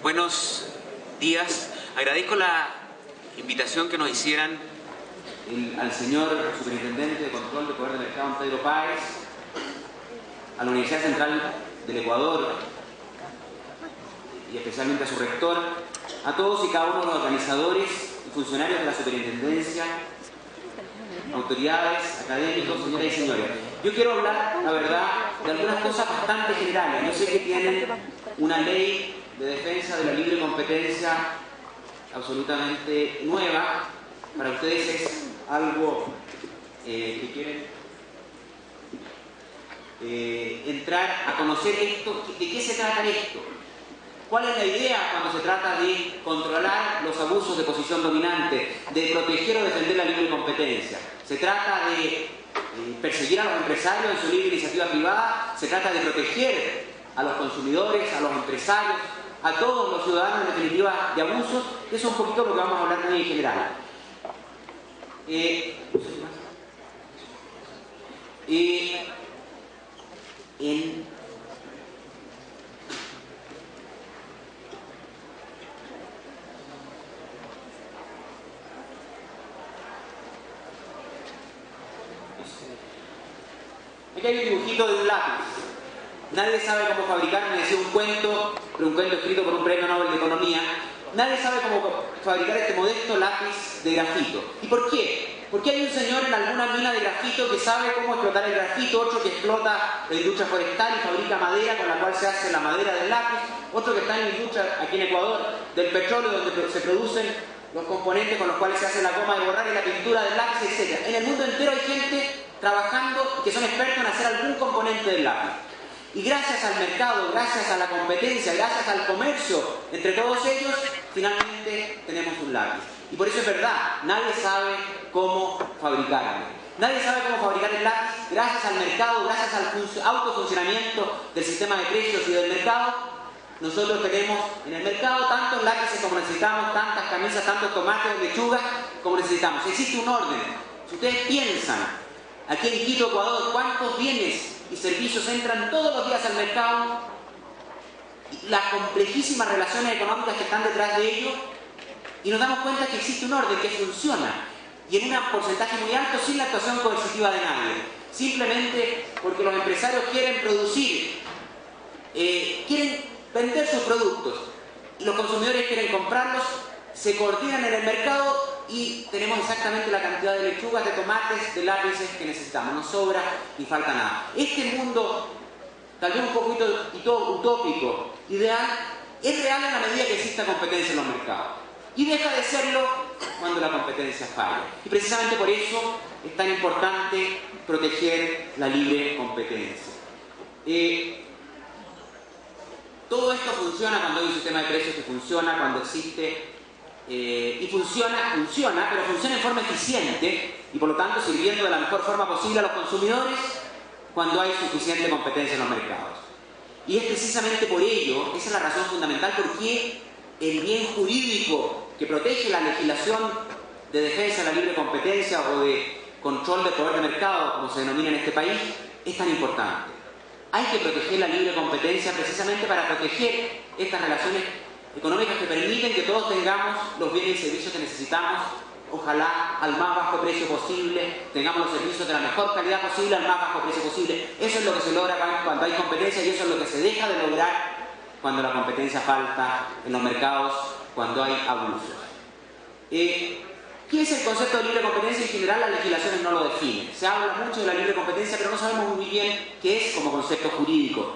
Buenos días. Agradezco la invitación que nos hicieran al señor Superintendente de Control de Poder de Mercado, Pedro Páez, a la Universidad Central del Ecuador y especialmente a su rector, a todos y cada uno de los organizadores y funcionarios de la Superintendencia, autoridades, académicos, señoras y señores. Yo quiero hablar, la verdad, de algunas cosas bastante generales. Yo sé que tienen una ley de defensa de la libre competencia absolutamente nueva. Para ustedes es algo que quieren entrar a conocer esto. ¿De qué se trata esto? ¿Cuál es la idea cuando se trata de controlar los abusos de posición dominante, de proteger o defender la libre competencia? ¿Se trata de perseguir a los empresarios en su libre iniciativa privada? ¿Se trata de proteger a los consumidores, a los empresarios, a todos los ciudadanos en definitiva de abusos? Eso es un poquito lo que vamos a hablar muy en general. Aquí hay un dibujito de un lápiz. Nadie sabe cómo fabricar, me decía un cuento, pero un cuento escrito por un premio Nobel de Economía. Nadie sabe cómo fabricar este modesto lápiz de grafito. ¿Y por qué? Porque hay un señor en alguna mina de grafito que sabe cómo explotar el grafito, otro que explota la industria forestal y fabrica madera con la cual se hace la madera del lápiz, otro que está en la industria, aquí en Ecuador, del petróleo, donde se producen los componentes con los cuales se hace la goma de borrar y la pintura del lápiz, etc. En el mundo entero hay gente trabajando que son expertos en hacer algún componente del lápiz. Y gracias al mercado, gracias a la competencia, gracias al comercio entre todos ellos, finalmente tenemos un lápiz. Y por eso es verdad, nadie sabe cómo fabricarlo. Nadie sabe cómo fabricar el lápiz. Gracias al mercado, gracias al autofuncionamiento del sistema de precios y del mercado, nosotros tenemos en el mercado tantos lápices como necesitamos, tantas camisas, tantos tomates, lechugas como necesitamos. Existe un orden. Si ustedes piensan, aquí en Quito, Ecuador, cuántos bienes y servicios entran todos los días al mercado, las complejísimas relaciones económicas que están detrás de ello, y nos damos cuenta que existe un orden que funciona, y en un porcentaje muy alto sin la actuación coercitiva de nadie, simplemente porque los empresarios quieren producir, quieren vender sus productos, los consumidores quieren comprarlos, se coordinan en el mercado y tenemos exactamente la cantidad de lechugas, de tomates, de lápices que necesitamos. No sobra ni falta nada. Este mundo, tal vez un poquito utópico, ideal, es real en la medida que exista competencia en los mercados. Y deja de serlo cuando la competencia falla. Y precisamente por eso es tan importante proteger la libre competencia. Todo esto funciona cuando hay un sistema de precios que funciona, cuando existe... y funciona, pero funciona en forma eficiente y por lo tanto sirviendo de la mejor forma posible a los consumidores cuando hay suficiente competencia en los mercados. Y es precisamente por ello, esa es la razón fundamental por qué el bien jurídico que protege la legislación de defensa de la libre competencia o de control del poder de mercado, como se denomina en este país, es tan importante. Hay que proteger la libre competencia precisamente para proteger estas relaciones económicas que permiten que todos tengamos los bienes y servicios que necesitamos, ojalá al más bajo precio posible, tengamos los servicios de la mejor calidad posible al más bajo precio posible. Eso es lo que se logra cuando hay competencia y eso es lo que se deja de lograr cuando la competencia falta en los mercados, cuando hay abusos. ¿Qué es el concepto de libre competencia? En general las legislaciones no lo definen. Se habla mucho de la libre competencia, pero no sabemos muy bien qué es como concepto jurídico.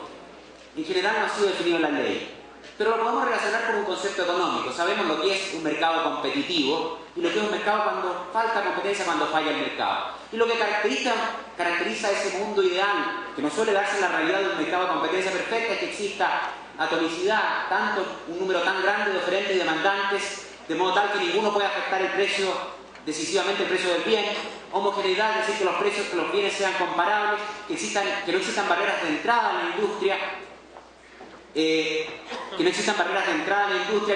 En general no ha sido definido en la ley. Pero lo podemos relacionar con un concepto económico. Sabemos lo que es un mercado competitivo y lo que es un mercado cuando falta competencia, cuando falla el mercado. Y lo que caracteriza ese mundo ideal, que no suele darse en la realidad de un mercado de competencia perfecta, es que exista atomicidad, tanto un número tan grande de oferentes y demandantes, de modo tal que ninguno pueda afectar el precio, decisivamente el precio del bien, homogeneidad, es decir, que los precios de los bienes sean comparables, que no existan barreras de entrada en la industria, que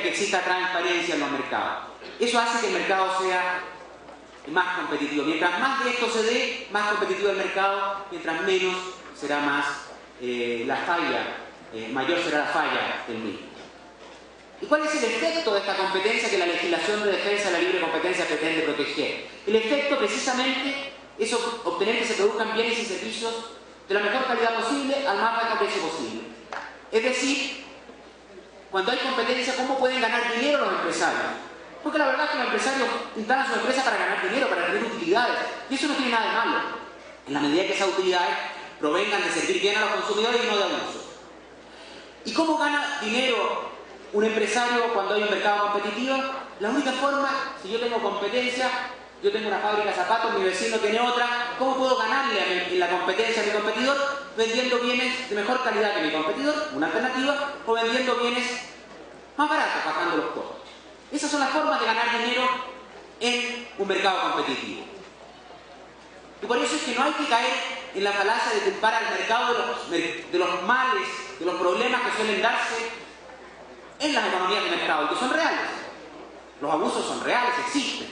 exista transparencia en los mercados. Eso hace que el mercado sea más competitivo. Mientras más de esto se dé, más competitivo el mercado, mientras menos será más la falla, mayor será la falla del mismo. ¿Y cuál es el efecto de esta competencia que la legislación de defensa de la libre competencia pretende proteger? El efecto precisamente es obtener que se produzcan bienes y servicios de la mejor calidad posible al más bajo precio posible. Es decir, cuando hay competencia, ¿cómo pueden ganar dinero los empresarios? Porque la verdad es que los empresarios instalan su empresa para ganar dinero, para tener utilidades, y eso no tiene nada de malo, en la medida que esas utilidades provengan de servir bien a los consumidores y no de abuso. ¿Y cómo gana dinero un empresario cuando hay un mercado competitivo? La única forma, si yo tengo competencia, yo tengo una fábrica de zapatos, mi vecino tiene otra, ¿cómo puedo ganarle en la competencia a mi competidor? Vendiendo bienes de mejor calidad que mi competidor, una alternativa, o vendiendo bienes más baratos, bajando los costos. Esas son las formas de ganar dinero en un mercado competitivo. Y por eso es que no hay que caer en la falacia de culpar al mercado de los males, de los problemas que suelen darse en las economías de mercado, y que son reales. Los abusos son reales, existen,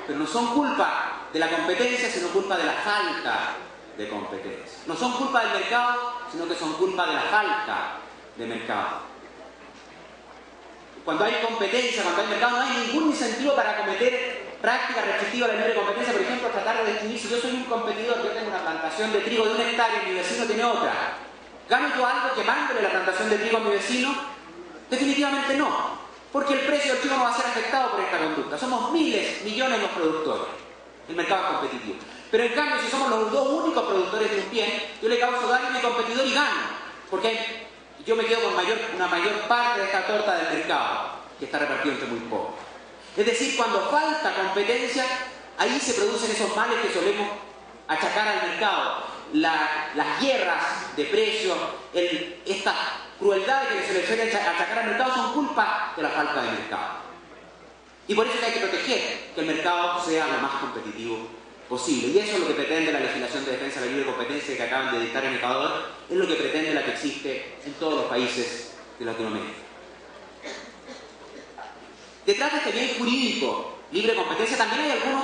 pero no son culpa de la competencia, sino culpa de la falta de competencia. No son culpa del mercado, sino que son culpa de la falta de mercado. Cuando hay competencia, cuando hay mercado, no hay ningún incentivo para cometer prácticas restrictivas a la libre competencia. Por ejemplo, tratar de distinguir, si yo soy un competidor, yo tengo una plantación de trigo de 1 hectárea y mi vecino tiene otra, ¿gano yo algo quemándole la plantación de trigo a mi vecino? Definitivamente no, porque el precio del trigo no va a ser afectado por esta conducta. Somos miles, millones los productores. El mercado es competitivo. Pero en cambio, si somos los dos únicos productores de un bien, yo le causo daño a mi competidor y gano, porque yo me quedo con una mayor parte de esta torta del mercado, que está repartido entre muy pocos. Es decir, cuando falta competencia, ahí se producen esos males que solemos achacar al mercado. Las guerras de precios, estas crueldades que se le suele achacar al mercado son culpa de la falta de mercado. Y por eso es que hay que proteger que el mercado sea lo más competitivo posible. Y eso es lo que pretende la legislación de defensa de la libre competencia que acaban de dictar en Ecuador, es lo que pretende la que existe en todos los países de Latinoamérica. Detrás de este bien jurídico, libre competencia, también hay algunos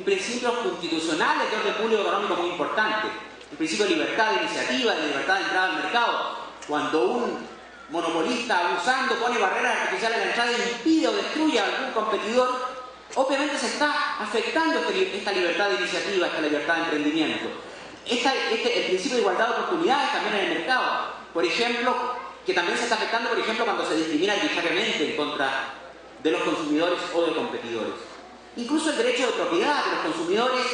principios constitucionales de orden público económico muy importantes. El principio de libertad de iniciativa, de libertad de entrada al mercado. Cuando un monopolista abusando pone barreras artificiales a la entrada e impide o destruye a algún competidor, obviamente se está afectando esta libertad de iniciativa, esta libertad de emprendimiento. El principio de igualdad de oportunidades también en el mercado, por ejemplo, que también se está afectando, por ejemplo, cuando se discrimina arbitrariamente en contra de los consumidores o de competidores. Incluso el derecho de propiedad de los consumidores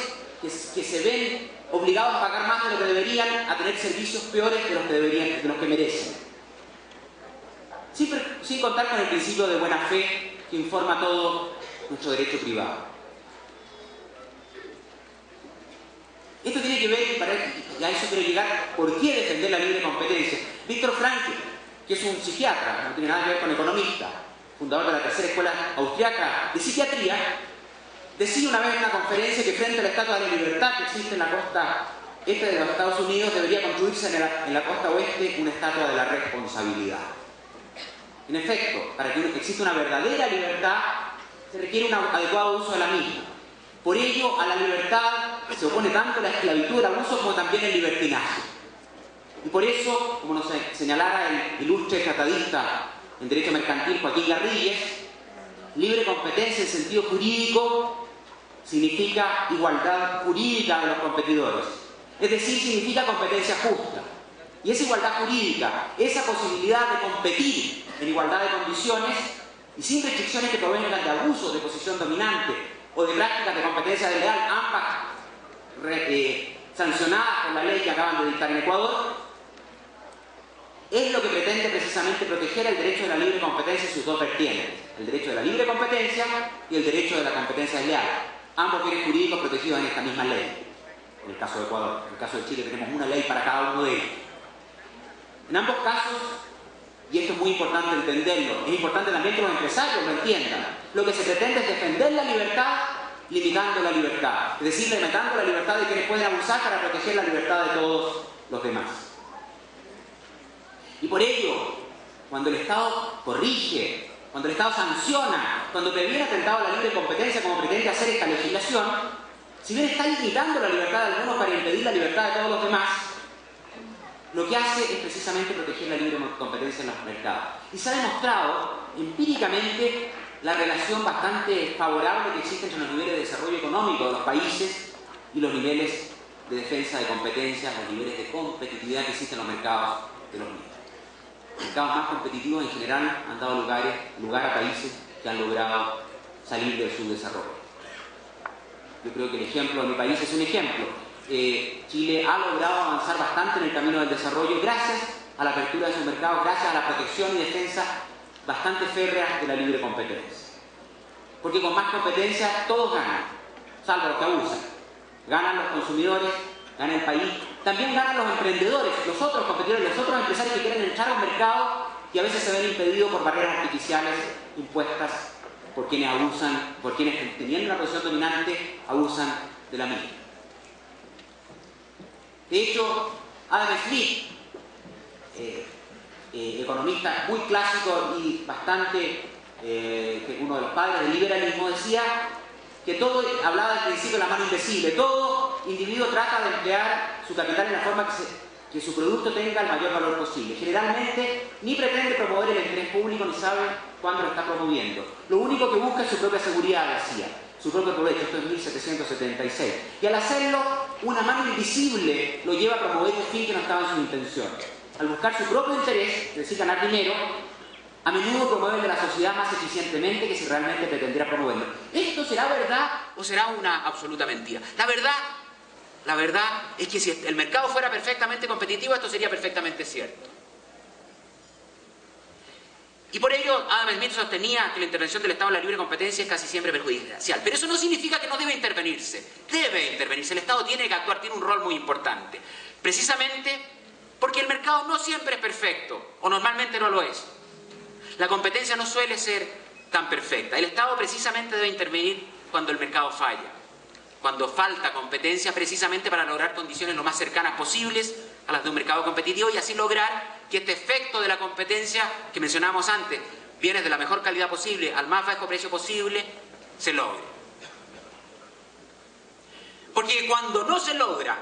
que se ven obligados a pagar más de lo que deberían, a tener servicios peores de los que merecen. Sin contar con el principio de buena fe que informa todo nuestro derecho privado. Esto tiene que ver, y a eso quiero llegar, ¿por qué defender la libre competencia? Víctor Frankl, que es un psiquiatra, no tiene nada que ver con economista, fundador de la tercera escuela austriaca de psiquiatría, decía una vez en una conferencia que frente a la Estatua de la Libertad que existe en la costa este de los Estados Unidos, debería construirse en la costa oeste una estatua de la responsabilidad. En efecto, para que exista una verdadera libertad, se requiere un adecuado uso de la misma. Por ello, a la libertad se opone tanto la esclavitud, el abuso, como también el libertinaje. Y por eso, como nos señalara el ilustre tratadista en Derecho Mercantil Joaquín Garrigues, libre competencia en sentido jurídico significa igualdad jurídica de los competidores. Es decir, significa competencia justa. Y esa igualdad jurídica, esa posibilidad de competir en igualdad de condiciones y sin restricciones que provengan de abusos de posición dominante o de prácticas de competencia desleal, ambas sancionadas por la ley que acaban de dictar en Ecuador, es lo que pretende precisamente proteger el derecho de la libre competencia en sus dos vertientes: el derecho de la libre competencia y el derecho de la competencia desleal. Ambos bienes jurídicos protegidos en esta misma ley. En el caso de Ecuador, en el caso de Chile tenemos una ley para cada uno de ellos. En ambos casos, y esto es muy importante entenderlo, es importante también que los empresarios lo entiendan, lo que se pretende es defender la libertad limitando la libertad, es decir, limitando la libertad de quienes pueden abusar para proteger la libertad de todos los demás. Y por ello, cuando el Estado corrige, cuando el Estado sanciona, cuando previene atentado a la libre competencia como pretende hacer esta legislación, si bien está limitando la libertad de algunos para impedir la libertad de todos los demás, lo que hace es precisamente proteger la libre competencia en los mercados. Y se ha demostrado empíricamente la relación bastante favorable que existe entre los niveles de desarrollo económico de los países y los niveles de defensa de competencias, los niveles de competitividad que existen en los mercados de los mismos. Los mercados más competitivos en general han dado lugar a países que han logrado salir del subdesarrollo. Yo creo que el ejemplo de mi país es un ejemplo. Chile ha logrado avanzar bastante en el camino del desarrollo gracias a la apertura de sus mercados, gracias a la protección y defensa bastante férrea de la libre competencia. Porque con más competencia todos ganan, salvo los que abusan. Ganan los consumidores, gana el país, también ganan los emprendedores, los otros competidores, los otros empresarios que quieren entrar a un mercado y a veces se ven impedidos por barreras artificiales impuestas por quienes abusan, por quienes teniendo una posición dominante abusan de la misma. De hecho, Adam Smith, economista muy clásico y bastante, uno de los padres del liberalismo, decía que todo, hablaba del principio de la mano invisible, todo individuo trata de emplear su capital en la forma que su producto tenga el mayor valor posible. Generalmente ni pretende promover el interés público ni sabe cuándo lo está promoviendo. Lo único que busca es su propia seguridad, decía, su propio provecho. Esto es 1776. Y al hacerlo, una mano invisible lo lleva a promover un fin que no estaba en su intención. Al buscar su propio interés, es decir, ganar dinero, a menudo promueve de la sociedad más eficientemente que si realmente pretendiera promoverlo. ¿Esto será verdad o será una absoluta mentira? La verdad es que si el mercado fuera perfectamente competitivo, esto sería perfectamente cierto. Y por ello, Adam Smith sostenía que la intervención del Estado en la libre competencia es casi siempre perjudicial. Pero eso no significa que no debe intervenirse. Debe intervenirse. El Estado tiene que actuar, tiene un rol muy importante. Precisamente porque el mercado no siempre es perfecto, o normalmente no lo es. La competencia no suele ser tan perfecta. El Estado precisamente debe intervenir cuando el mercado falla, cuando falta competencia, precisamente para lograr condiciones lo más cercanas posibles a las de un mercado competitivo y así lograr que este efecto de la competencia que mencionábamos antes, bienes de la mejor calidad posible al más bajo precio posible, se logre. Porque cuando no se logra,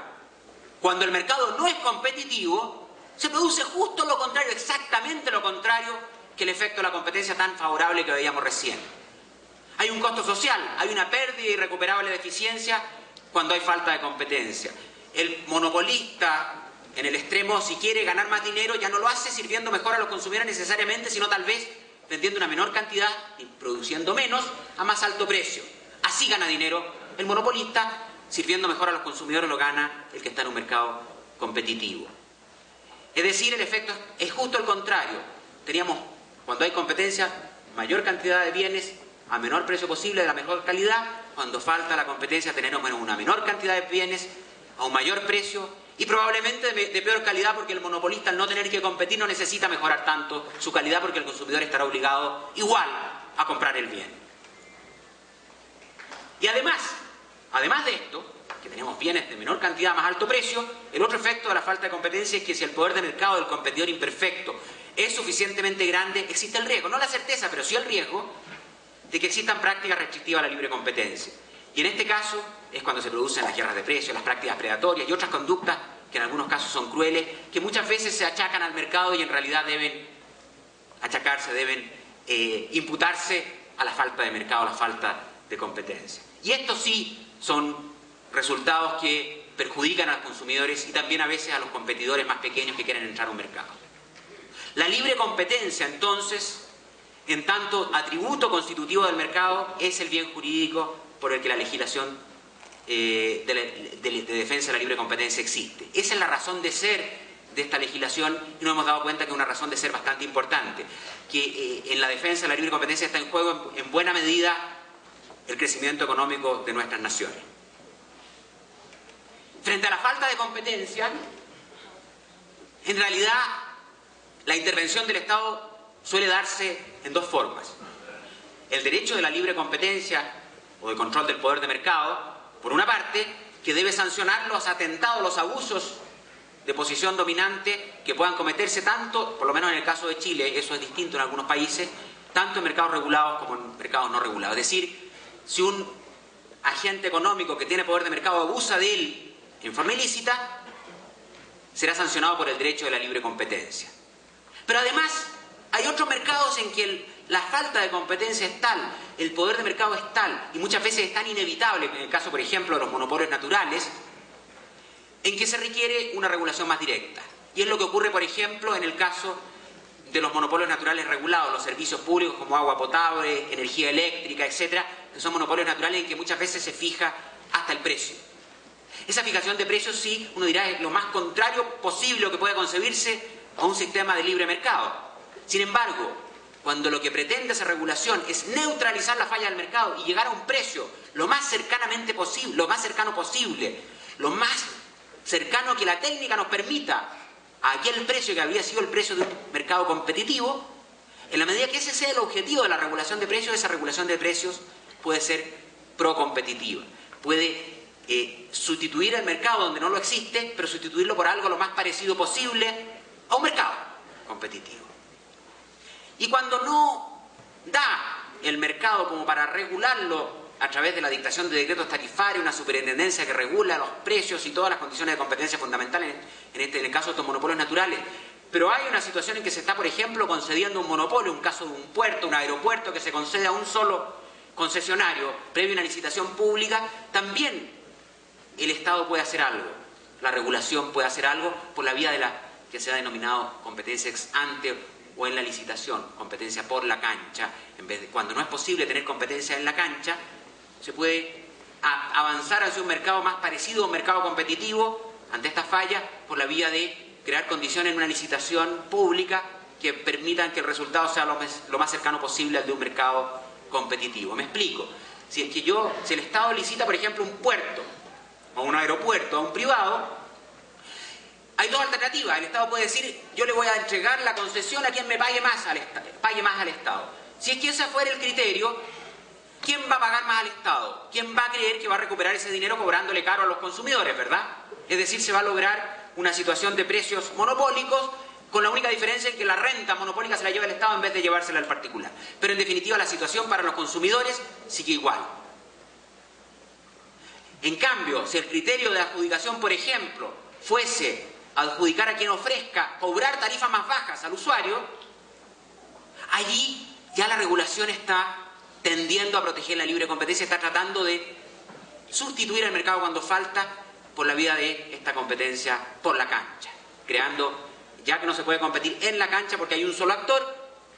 cuando el mercado no es competitivo, se produce justo lo contrario, exactamente lo contrario que el efecto de la competencia tan favorable que veíamos recién. Hay un costo social, hay una pérdida irrecuperable de eficiencia cuando hay falta de competencia. El monopolista, en el extremo, si quiere ganar más dinero, ya no lo hace sirviendo mejor a los consumidores necesariamente, sino tal vez vendiendo una menor cantidad y produciendo menos a más alto precio. Así gana dinero el monopolista, sirviendo mejor a los consumidores lo gana el que está en un mercado competitivo. Es decir, el efecto es justo el contrario. Teníamos, cuando hay competencia, mayor cantidad de bienes a menor precio posible, de la mejor calidad. Cuando falta la competencia, tenemos una menor cantidad de bienes a un mayor precio y probablemente de peor calidad, porque el monopolista, al no tener que competir, no necesita mejorar tanto su calidad porque el consumidor estará obligado igual a comprar el bien. Y además de esto, que tenemos bienes de menor cantidad a más alto precio, el otro efecto de la falta de competencia es que si el poder de mercado del competidor imperfecto es suficientemente grande, existe el riesgo, no la certeza, pero sí el riesgo de que existan prácticas restrictivas a la libre competencia. Y en este caso es cuando se producen las guerras de precios, las prácticas predatorias y otras conductas que en algunos casos son crueles, que muchas veces se achacan al mercado y en realidad deben achacarse, deben imputarse a la falta de mercado, a la falta de competencia. Y estos sí son resultados que perjudican a los consumidores y también a veces a los competidores más pequeños que quieren entrar a un mercado. La libre competencia, entonces, en tanto atributo constitutivo del mercado, es el bien jurídico por el que la legislación de defensa de la libre competencia existe. Esa es la razón de ser de esta legislación y nos hemos dado cuenta que es una razón de ser bastante importante, que en la defensa de la libre competencia está en juego en buena medida el crecimiento económico de nuestras naciones. Frente a la falta de competencia, en realidad la intervención del Estado suele darse en dos formas. El derecho de la libre competencia o de control del poder de mercado, por una parte, que debe sancionar los atentados, los abusos de posición dominante que puedan cometerse tanto, por lo menos en el caso de Chile, eso es distinto en algunos países, tanto en mercados regulados como en mercados no regulados. Es decir, si un agente económico que tiene poder de mercado abusa de él en forma ilícita, será sancionado por el derecho de la libre competencia. Pero además hay otros mercados en que la falta de competencia es tal, el poder de mercado es tal, y muchas veces es tan inevitable, en el caso por ejemplo de los monopolios naturales, en que se requiere una regulación más directa. Y es lo que ocurre por ejemplo en el caso de los monopolios naturales regulados, los servicios públicos como agua potable, energía eléctrica, etcétera, que son monopolios naturales en que muchas veces se fija hasta el precio. Esa fijación de precios, sí, uno dirá, es lo más contrario posible que pueda concebirse a un sistema de libre mercado. Sin embargo, cuando lo que pretende esa regulación es neutralizar la falla del mercado y llegar a un precio lo más cercanamente posible, lo más cercano posible, lo más cercano que la técnica nos permita a aquel precio que habría sido el precio de un mercado competitivo, en la medida que ese sea el objetivo de la regulación de precios, esa regulación de precios puede ser procompetitiva, puede sustituir el mercado donde no lo existe, pero sustituirlo por algo lo más parecido posible a un mercado competitivo. Y cuando no da el mercado como para regularlo a través de la dictación de decretos tarifarios, una superintendencia que regula los precios y todas las condiciones de competencia fundamentales, en el caso de estos monopolios naturales, pero hay una situación en que se está, por ejemplo, concediendo un monopolio, un caso de un puerto, un aeropuerto que se concede a un solo concesionario previo a una licitación pública, también el Estado puede hacer algo, la regulación puede hacer algo por la vía de la que se ha denominado competencia ex ante o en la licitación, competencia por la cancha. En vez de, cuando no es posible tener competencia en la cancha, se puede avanzar hacia un mercado más parecido a un mercado competitivo ante esta falla por la vía de crear condiciones en una licitación pública que permitan que el resultado sea lo más cercano posible al de un mercado competitivo. Me explico. Si el Estado licita, por ejemplo, un puerto o un aeropuerto a un privado, hay dos alternativas. El Estado puede decir, yo le voy a entregar la concesión a quien me pague más al Estado. Si es que ese fuera el criterio, ¿quién va a pagar más al Estado? ¿Quién va a creer que va a recuperar ese dinero cobrándole caro a los consumidores, verdad? Es decir, se va a lograr una situación de precios monopólicos, con la única diferencia en que la renta monopólica se la lleva el Estado en vez de llevársela al particular. Pero en definitiva la situación para los consumidores sigue igual. En cambio, si el criterio de adjudicación, por ejemplo, fuese adjudicar a quien ofrezca cobrar tarifas más bajas al usuario, allí ya la regulación está tendiendo a proteger la libre competencia, está tratando de sustituir el mercado cuando falta por la vía de esta competencia por la cancha, creando, ya que no se puede competir en la cancha porque hay un solo actor,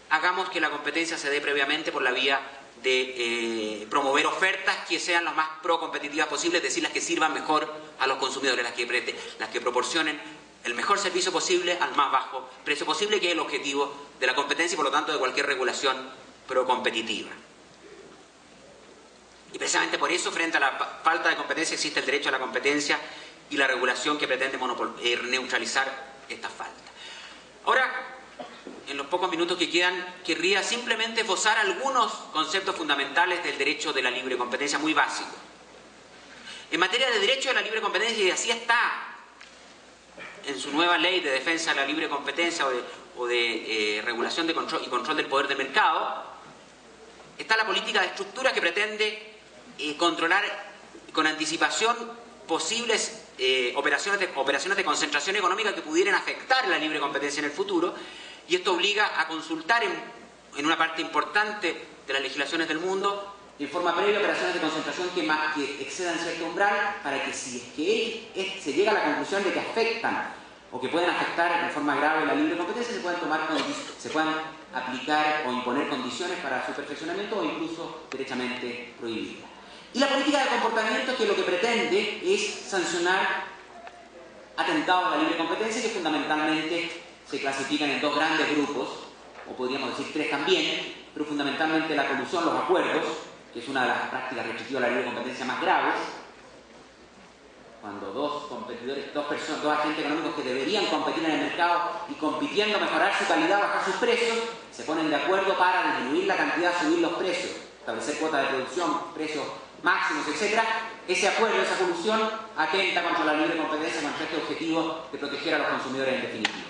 hagamos que la competencia se dé previamente por la vía de promover ofertas que sean las más pro-competitivas posibles, es decir, las que sirvan mejor a los consumidores, las que proporcionen el mejor servicio posible al más bajo precio posible, que es el objetivo de la competencia y por lo tanto de cualquier regulación pro-competitiva. Y precisamente por eso, frente a la falta de competencia, existe el derecho a la competencia y la regulación que pretende neutralizar esta falta. Ahora, en los pocos minutos que quedan, querría simplemente esbozar algunos conceptos fundamentales del derecho de la libre competencia, muy básicos. En materia de derecho de la libre competencia, y así está en su nueva ley de defensa de la libre competencia o de regulación de control y control del poder del mercado, está la política de estructura que pretende controlar con anticipación posibles operaciones de concentración económica que pudieran afectar la libre competencia en el futuro, y esto obliga a consultar en una parte importante de las legislaciones del mundo de forma previa operaciones de concentración que excedan cierto umbral, para que si es que se llega a la conclusión de que afectan o que pueden afectar de forma grave la libre competencia, se puedan aplicar o imponer condiciones para su perfeccionamiento o incluso derechamente prohibirla. Y la política de comportamiento, que lo que pretende es sancionar atentados a la libre competencia, que fundamentalmente se clasifican en dos grandes grupos, o podríamos decir tres también, pero fundamentalmente la colusión, los acuerdos, que es una de las prácticas restrictivas de la libre competencia más graves, cuando dos competidores, dos agentes económicos que deberían competir en el mercado y compitiendo mejorar su calidad, bajar sus precios, se ponen de acuerdo para disminuir la cantidad, subir los precios, establecer cuotas de producción, precios máximos, etc. Ese acuerdo, esa colusión, atenta contra la libre competencia, contra este objetivo de proteger a los consumidores en definitiva.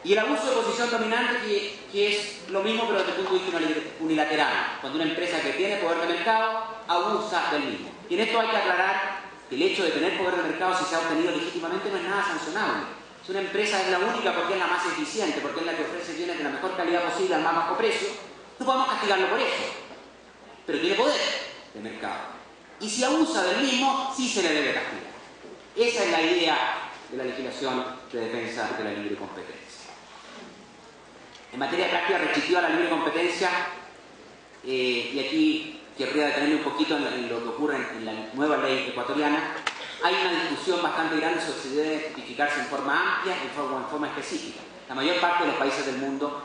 Y el abuso de posición dominante, que es lo mismo pero desde el punto de vista unilateral, cuando una empresa que tiene poder de mercado abusa del mismo. Y en esto hay que aclarar que el hecho de tener poder de mercado, si se ha obtenido legítimamente, no es nada sancionable. Si una empresa es la única porque es la más eficiente, porque es la que ofrece bienes de la mejor calidad posible al más bajo precio, no podemos castigarlo por eso. Pero tiene poder de mercado. Y si abusa del mismo, sí se le debe castigar. Esa es la idea de la legislación de defensa de la libre competencia. En materia de práctica restrictiva a la libre competencia, y aquí querría detenerme un poquito en lo que ocurre en la nueva ley ecuatoriana, hay una discusión bastante grande sobre si debe tipificarse en forma amplia o en forma específica. La mayor parte de los países del mundo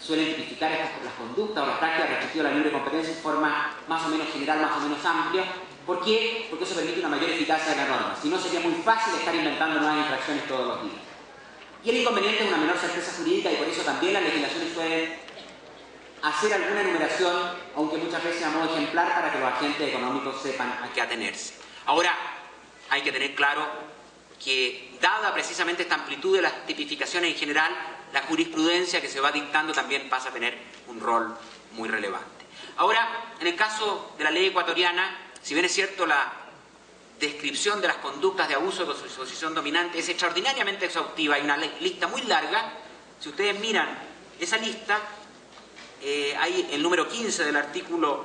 suelen tipificar las conductas o las prácticas restrictivas a la libre competencia en forma más o menos general, más o menos amplia. ¿Por qué? Porque eso permite una mayor eficacia de la norma. Si no, sería muy fácil estar inventando nuevas infracciones todos los días. Y el inconveniente es una menor certeza jurídica, y por eso también las legislaciones suelen hacer alguna enumeración, aunque muchas veces a modo ejemplar, para que los agentes económicos sepan a qué atenerse. Ahora, hay que tener claro que, dada precisamente esta amplitud de las tipificaciones en general, la jurisprudencia que se va dictando también pasa a tener un rol muy relevante. Ahora, en el caso de la ley ecuatoriana, si bien es cierto la descripción de las conductas de abuso de su posición dominante es extraordinariamente exhaustiva, hay una lista muy larga. Si ustedes miran esa lista, hay el número 15 del artículo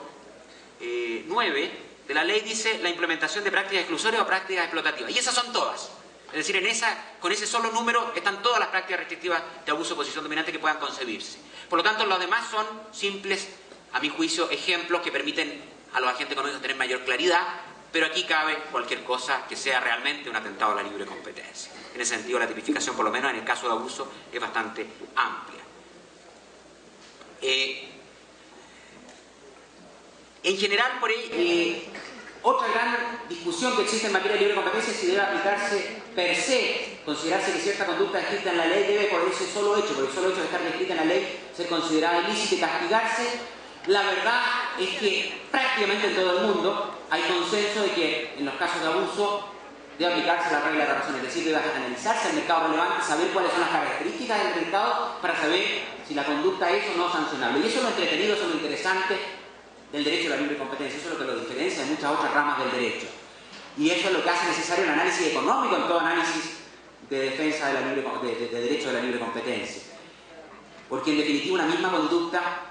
9 de la ley, dice la implementación de prácticas exclusorias o prácticas explotativas. Y esas son todas. Es decir, con ese solo número están todas las prácticas restrictivas de abuso de posición dominante que puedan concebirse. Por lo tanto, los demás son simples, a mi juicio, ejemplos que permiten a los agentes económicos tener mayor claridad, pero aquí cabe cualquier cosa que sea realmente un atentado a la libre competencia. En ese sentido, la tipificación, por lo menos en el caso de abuso, es bastante amplia. En general, por ahí, otra gran discusión que existe en materia de libre competencia es si debe aplicarse per se, considerarse que cierta conducta descrita en la ley debe por ese solo hecho, por el solo hecho de estar descrita en la ley, ser considerada ilícita y castigarse. La verdad es que prácticamente en todo el mundo hay consenso de que en los casos de abuso debe aplicarse la regla de la razón, es decir, debe analizarse el mercado relevante, saber cuáles son las características del mercado para saber si la conducta es o no sancionable. Y eso es lo entretenido, eso es lo interesante del derecho a la libre competencia, eso es lo que lo diferencia de muchas otras ramas del derecho. Y eso es lo que hace necesario el análisis económico en todo análisis de defensa de, de derecho a la libre competencia. Porque en definitiva una misma conducta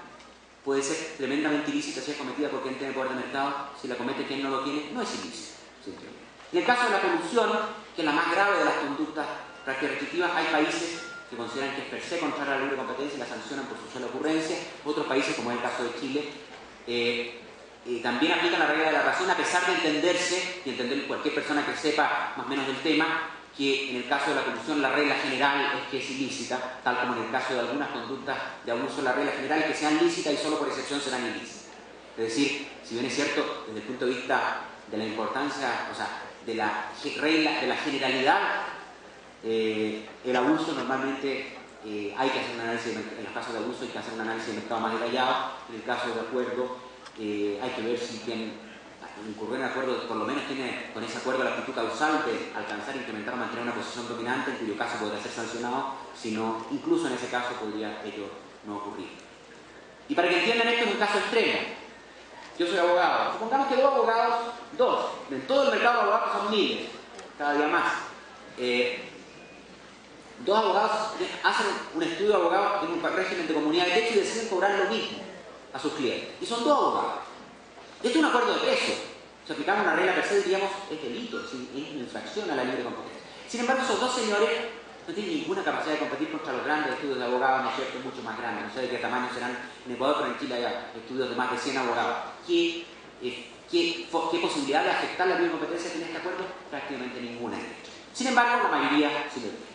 puede ser tremendamente ilícita si es cometida por quien tiene poder de mercado, si la comete quien no lo tiene, no es ilícita. Simplemente. En el caso de la corrupción, que es la más grave de las conductas prácticas restrictivas, hay países que consideran que es per se contraria a la libre competencia y la sancionan por su sola ocurrencia. Otros países, como es el caso de Chile, también aplican la regla de la razón, a pesar de entenderse, y entender cualquier persona que sepa más o menos del tema, que en el caso de la corrupción la regla general es que es ilícita, tal como en el caso de algunas conductas de abuso la regla general es que sean lícitas y solo por excepción serán ilícitas. Es decir, si bien es cierto, desde el punto de vista de la importancia, o sea, de la regla, de la generalidad, el abuso normalmente hay que hacer un análisis, en los casos de abuso hay que hacer un análisis de mercado más detallado, en el caso de acuerdo hay que ver si quien incurrió en acuerdo por lo menos tiene con ese acuerdo la actitud causal de alcanzar, incrementar o mantener una posición dominante, en cuyo caso podrá ser sancionado, sino incluso en ese caso podría ello no ocurrir. Y para que entiendan esto es un caso extremo. Yo soy abogado. Supongamos que dos, en todo el mercado de abogados son miles, cada día más. Dos abogados hacen un estudio de abogados en un régimen de comunidad de derecho y deciden cobrar lo mismo a sus clientes. Y son dos abogados. Esto es un acuerdo de precio. Si aplicamos una regla per se, diríamos, es delito, es una infracción a la libre competencia. Sin embargo, esos dos señores no tienen ninguna capacidad de competir contra los grandes estudios de abogados, ¿no es cierto?, mucho más grandes. No sé de qué tamaño serán en Ecuador, pero en Chile hay estudios de más de 100 abogados. ¿Qué posibilidad de afectar la libre competencia tiene este acuerdo? Prácticamente ninguna. Sin embargo, la mayoría sí lo tiene.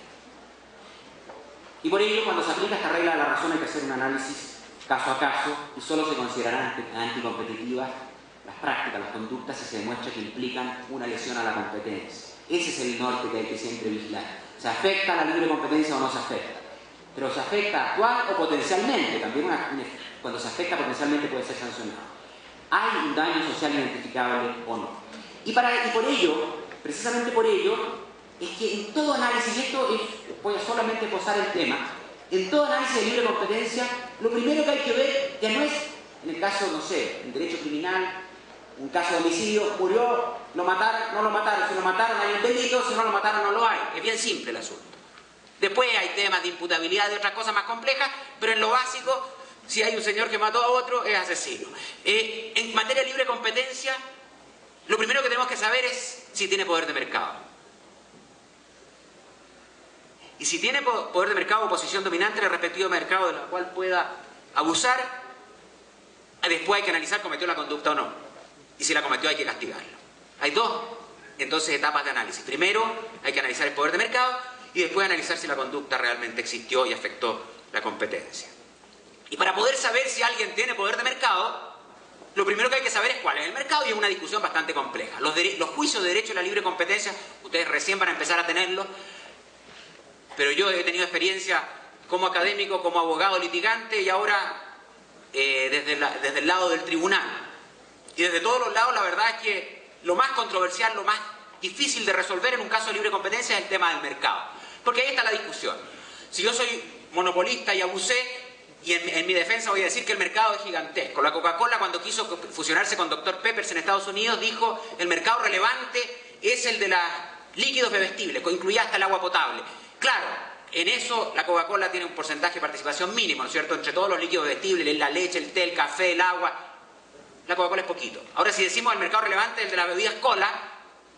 Y por ello, cuando se aplica esta regla de la razón, hay que hacer un análisis caso a caso y solo se considerarán anticompetitivas las prácticas, las conductas, si se demuestra que implican una lesión a la competencia. Ese es el norte que hay que siempre vigilar. ¿Se afecta a la libre competencia o no se afecta? Pero se afecta actual o potencialmente. También cuando se afecta potencialmente puede ser sancionado. ¿Hay un daño social identificable o no? Y por ello, precisamente por ello, es que en todo análisis, y esto voy a solamente posar el tema, en todo análisis de libre competencia, lo primero que hay que ver ya no es, en el caso, no sé, el derecho criminal, Un caso de homicidio, murió, lo mataron, no lo mataron, si lo mataron hay un delito, si no lo mataron no lo hay. Es bien simple el asunto. Después hay temas de imputabilidad de otras cosas más complejas, pero en lo básico, si hay un señor que mató a otro, es asesino. En materia de libre competencia, lo primero que tenemos que saber es si tiene poder de mercado. Y si tiene poder de mercado o posición dominante en el respectivo mercado de la cual pueda abusar, después hay que analizar si cometió la conducta o no. Y si la cometió hay que castigarlo. Hay dos, entonces, etapas de análisis. Primero hay que analizar el poder de mercado y después analizar si la conducta realmente existió y afectó la competencia. Y para poder saber si alguien tiene poder de mercado, lo primero que hay que saber es cuál es el mercado, y es una discusión bastante compleja. Los juicios de derecho a la libre competencia, ustedes recién van a empezar a tenerlos, pero yo he tenido experiencia como académico, como abogado litigante y ahora desde el lado del tribunal. Y desde todos los lados la verdad es que lo más controversial, lo más difícil de resolver en un caso de libre competencia es el tema del mercado. Porque ahí está la discusión. Si yo soy monopolista y abusé, y en mi defensa voy a decir que el mercado es gigantesco. La Coca-Cola, cuando quiso fusionarse con Dr. Peppers en Estados Unidos, dijo el mercado relevante es el de los líquidos bebestibles, que incluía hasta el agua potable. Claro, en eso la Coca-Cola tiene un porcentaje de participación mínimo, ¿no es cierto? Entre todos los líquidos bebestibles, la leche, el té, el café, el agua, la Coca-Cola es poquito. Ahora, si decimos el mercado relevante, el de las bebidas cola,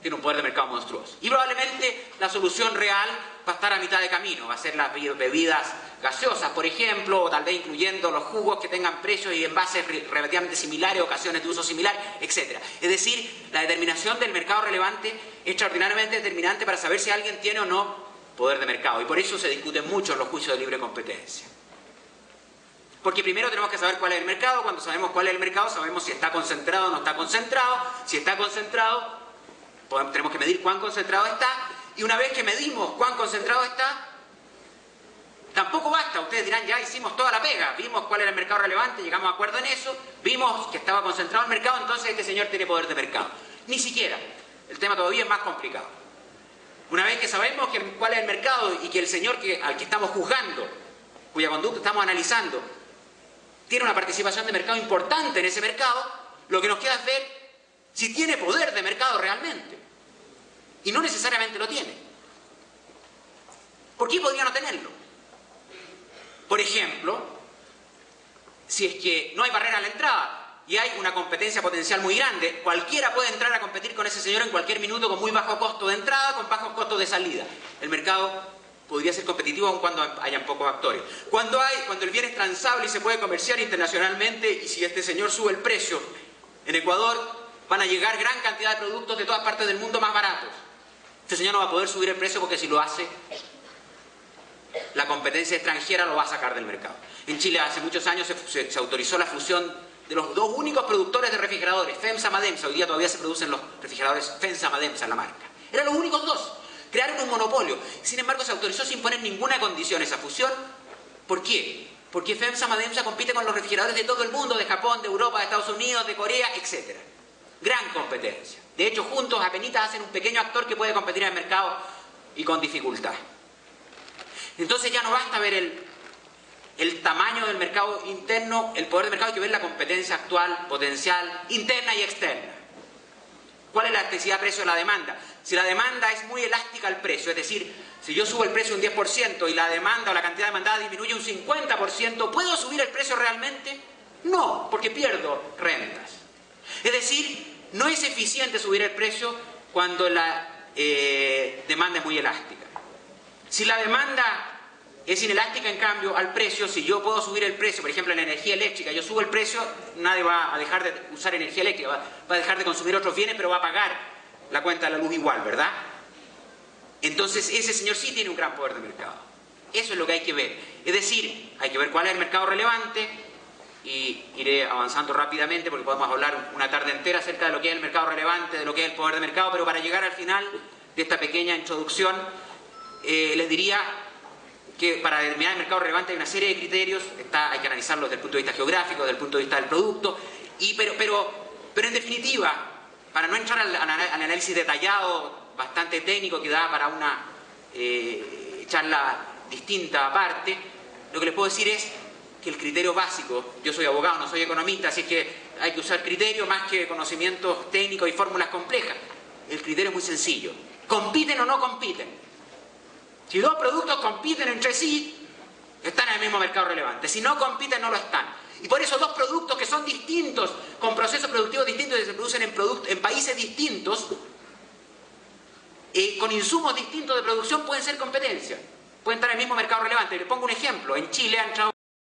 tiene un poder de mercado monstruoso. Y probablemente la solución real va a estar a mitad de camino, va a ser las bebidas gaseosas, por ejemplo, o tal vez incluyendo los jugos que tengan precios y envases relativamente similares, ocasiones de uso similar, etc. Es decir, la determinación del mercado relevante es extraordinariamente determinante para saber si alguien tiene o no poder de mercado. Y por eso se discuten mucho en los juicios de libre competencia. Porque primero tenemos que saber cuál es el mercado. Cuando sabemos cuál es el mercado, sabemos si está concentrado o no está concentrado. Si está concentrado, tenemos que medir cuán concentrado está. Y una vez que medimos cuán concentrado está, tampoco basta. Ustedes dirán, ya hicimos toda la pega. Vimos cuál era el mercado relevante, llegamos a acuerdo en eso. Vimos que estaba concentrado el mercado, entonces este señor tiene poder de mercado. Ni siquiera. El tema todavía es más complicado. Una vez que sabemos cuál es el mercado y que el señor al que estamos juzgando, cuya conducta estamos analizando, tiene una participación de mercado importante en ese mercado, lo que nos queda es ver si tiene poder de mercado realmente. Y no necesariamente lo tiene. ¿Por qué podría no tenerlo? Por ejemplo, si es que no hay barrera a la entrada y hay una competencia potencial muy grande, cualquiera puede entrar a competir con ese señor en cualquier minuto con muy bajo costo de entrada, con bajo costo de salida. El mercado podría ser competitivo aun cuando hayan pocos actores. Cuando el bien es transable y se puede comerciar internacionalmente, y si este señor sube el precio, en Ecuador van a llegar gran cantidad de productos de todas partes del mundo más baratos. Este señor no va a poder subir el precio porque si lo hace, la competencia extranjera lo va a sacar del mercado. En Chile hace muchos años se autorizó la fusión de los dos únicos productores de refrigeradores, FEMSA-Mademsa. Hoy día todavía se producen los refrigeradores FEMSA-Mademsa, la marca. Eran los únicos dos. Crearon un monopolio. Sin embargo, se autorizó sin poner ninguna condición esa fusión. ¿Por qué? Porque FEMSA-Mademsa compite con los refrigeradores de todo el mundo, de Japón, de Europa, de Estados Unidos, de Corea, etc. Gran competencia. De hecho, juntos apenitas hacen un pequeño actor que puede competir en el mercado y con dificultad. Entonces ya no basta ver el tamaño del mercado interno, el poder del mercado, hay que ver la competencia actual, potencial, interna y externa. ¿Cuál es la elasticidad precio de la demanda? Si la demanda es muy elástica al precio, es decir, si yo subo el precio un 10% y la demanda o la cantidad demandada disminuye un 50%, ¿puedo subir el precio realmente? No, porque pierdo rentas. Es decir, no es eficiente subir el precio cuando la demanda es muy elástica. Si la demanda es inelástica, en cambio, al precio, si yo puedo subir el precio, por ejemplo, en la energía eléctrica, yo subo el precio, nadie va a dejar de usar energía eléctrica, va a dejar de consumir otros bienes, pero va a pagar la cuenta de la luz igual, ¿verdad? Entonces, ese señor sí tiene un gran poder de mercado. Eso es lo que hay que ver. Es decir, hay que ver cuál es el mercado relevante, y iré avanzando rápidamente porque podemos hablar una tarde entera acerca de lo que es el mercado relevante, de lo que es el poder de mercado, pero para llegar al final de esta pequeña introducción, les diría que para determinar el mercado relevante hay una serie de criterios, hay que analizarlo desde el punto de vista geográfico, desde el punto de vista del producto, pero en definitiva, para no entrar al análisis detallado, bastante técnico, que da para una charla distinta aparte, lo que les puedo decir es que el criterio básico, yo soy abogado, no soy economista, así que hay que usar criterio más que conocimientos técnicos y fórmulas complejas. El criterio es muy sencillo. ¿Compiten o no compiten? Si dos productos compiten entre sí, están en el mismo mercado relevante. Si no compiten, no lo están. Y por eso dos productos que son distintos, con procesos productivos distintos, que se producen en países distintos, con insumos distintos de producción, pueden ser competencia. Pueden estar en el mismo mercado relevante. Le pongo un ejemplo. En Chile han entrado